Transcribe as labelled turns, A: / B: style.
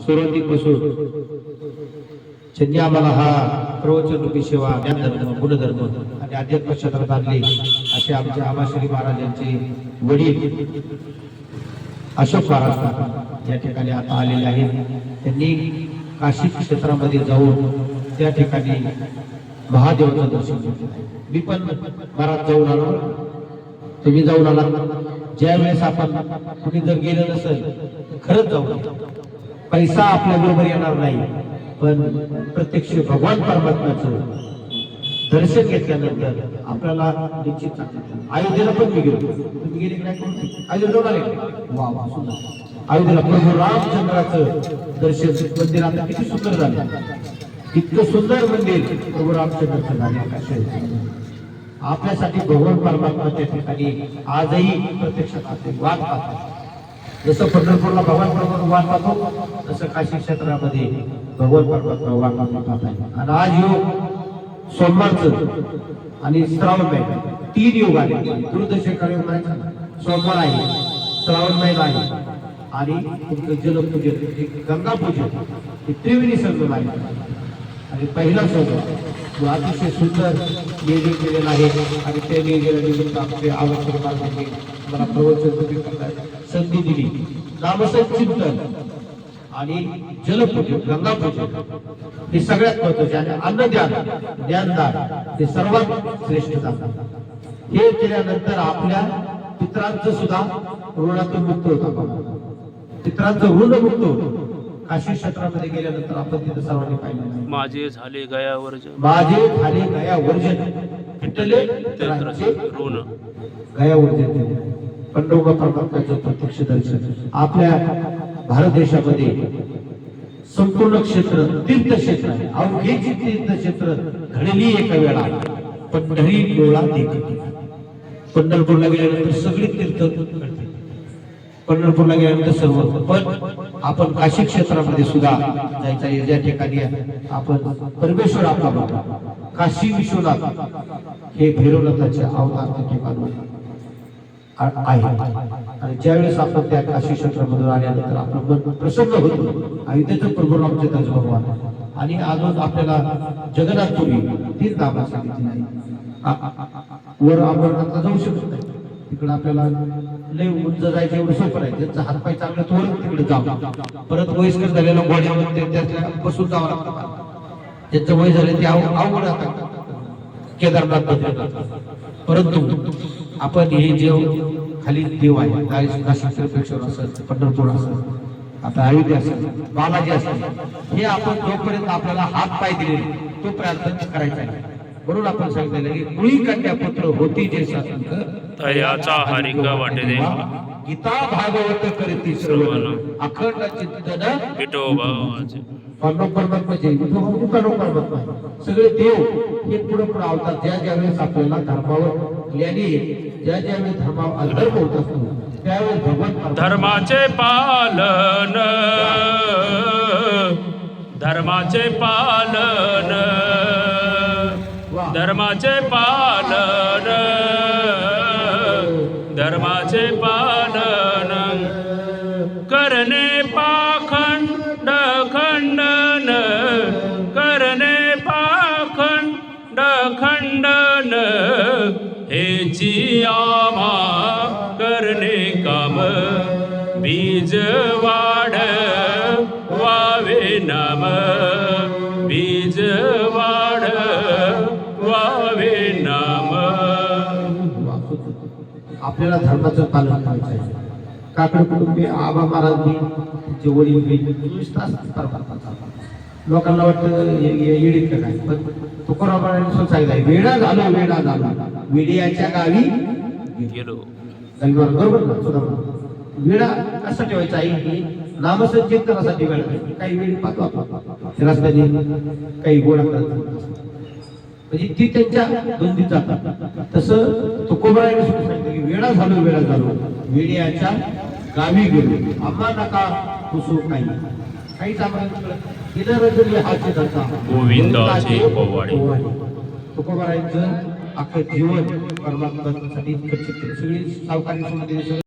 A: सुरुवातीपासून त्यांनी आम्हाला हा प्रवचन रूपी सेवा, ज्ञानधर्म, गुणधर्म आणि अध्यात्म क्षेत्रात आणले असे आमच्या आबाश्री महाराजांचे वडील अशोक महाराज या ठिकाणी आता आलेले आहेत. त्यांनी काशी क्षेत्रामध्ये जाऊन त्या ठिकाणी महादेवाचं दर्शन घेतलं. मी पण महाराज जाऊन आलो, तुम्ही जाऊन आला. ज्या वेळेस आपण कुणी जर गेलं नसेल खरंच जाऊ, पैसा आपल्या बरोबर येणार नाही, पण प्रत्यक्ष भगवान परमात्म्याचं दर्शन घेतल्यानंतर आपल्याला निश्चित. अयोध्येला पण मी गेलो, तुम्ही गेले की नाही? अयोध्येला आले. वा वा, सुंदर. अयोध्येला प्रभू रामचंद्राचं दर्शन मंदिर आता किती सुंदर झालं, इतकं सुंदर मंदिर प्रभू रामचंद्राचं झालं. आपल्यासाठी भगवान परमात्मा त्या ठिकाणी आजही प्रत्यक्षात वाट पाहतात. जसं पंढरपूरला भगवान परमात्मा वाट पाहतो, तसं काशी क्षेत्रामध्ये भगवान परमात्मा वाट पाहत आहे. आणि आज योग सोमवारचं आणि श्रावण महिना 3 योग आले. दूरदर्शन म्हणायचं, सोमवार आहे, श्रावण महिना आहे आणि तुमचं जलपूजन, गंगा पूजन, हे त्रिवेणी संगम आहे. आणि पहिला सोमवार जो अतिशय सुंदर नियोजन केलेला आहे. आणि त्या नियोजनानिमित्त आपले आवश्यक मार्गाने मला प्रवचन संधी दिली. नामसंचिंतन आणि जलपूजन, गंगापूजन हे सगळ्यात महत्वाचे. आणि अन्नदान, ज्ञानदान हे सर्वात श्रेष्ठ दान. हे केल्यानंतर आपल्या पितरांचं सुद्धा ऋणातून मुक्त होतं. पितरांचं ऋण मुक्त होतं. काशी क्षेत्रामध्ये गेल्यानंतर आपण तिथे सर्वांनी पाहिलं,
B: माझे झाले गया वर्जन,
A: माझे झाले गया वर्जन, फिटले पितरांचे ऋण. गया वर्जन पंढरपूर परमात्म्याचं प्रत्यक्ष दर्शन. आपल्या भारत देशामध्ये संपूर्ण क्षेत्र तीर्थक्षेत्र आहे. अवघेची तीर्थक्षेत्र घडली एका वेळा. पंढरी डोळा देखते. पंढरपूरला गेल्यानंतर सगळी तीर्थ घडते. पंढरपूरला गेल्यानंतर सर्व. पण आपण काशी क्षेत्रामध्ये सुद्धा जायचं आहे. ज्या ठिकाणी आपण परमेश्वर आपला बाबा काशी विश्वनाथ हे भैरवनाथाचे अवतार त्या ठिकाणी आहे. आणि ज्यावेळेस आपण त्या काशी क्षेत्रामधून आल्यानंतर आपलं मन प्रसन्न होतं. अयोध्येचं प्रभू रामचंद्र भगवान. आणि अजून आपल्याला जगन्नाथपुरी 3 धाम सांगितली नाही. वर अमरनाथला जाऊ शकत नाही, तिकडे आपल्याला लय उंच जायचं एवढं सोपं नाही. ज्यांचा हातपाय चांगले तोवर तिकडे जाऊ. परत वयस्कर झालेला घोड्यामध्ये त्यातल्या बसून जावं लागतं. ज्यांचं वय झाले ते अवघड राहतात केदारनाथ बद्रीनाथ. परंतु आपण हे जे खाली देव आहे, नाशिक त्र्यंबकेश्वर असेल, पंढरपूर असेल, आता अयोध्या असेल, बालाजी असेल, हे आपण जोपर्यंत आपल्याला हात पाय दिले तो प्रार्थना करायचा आहे. म्हणून आपण सांगितलेलं की मुळी कन्या पुत्र होती जे साधन
B: तयाचा हरिक वाटे दे,
A: गीता भागवत करती श्रवण, अखंड चिंतन
B: विठोबाचे.
A: सगळे देव हे पुढे पुढे आवतात. ज्या ज्यावेळेस आपल्याला धर्मावर ज्ञानी, ज्या ज्यावेळेस धर्मावर अधर्म होत असतो त्यावेळेस भगवान
B: धर्माचे पालन, धर्माचे पालन, धर्माचे पालन, धर्माचे पालन करणे पाखंड खंडन, करणे पाखंड खंडन, हेची आम्हा करणे काम, बीज वाढ वावे नाम, बीज वाढ वावे नाम.
A: आपल्याला धर्माचं पालन करायचं आहे. काकड कुटुंबी आबा महाराज वडील 24 तास लोकांना वाटतं येडीत का काय, पण तुकोराबांनी सांगितलं वेडा झालो, वेडा झालो, वेड्याच्या गावी
B: गेलो.
A: बरोबर ना सुद्धा. वेडा कसा ठेवायचा आहे? नामसंकीर्तनासाठी वेळ. काही वेळ पाहतो आपण रस्त्याने काही गोळा करतात, म्हणजे ती त्यांच्या बंदीत जातात. तसं तुकोबाराने सुद्धा सांगितलं की वेडा झालो, वेडा झालो, वेड्याच्या गावी गेलो, आम्हा नका पुसू काही. काहीच आम्हाला हातचे धरता
B: गोविंदाचे पोवाडे.
A: तुकोबारायांचं अख्खं जीवन परमात्म्यासाठी सगळी सावकारी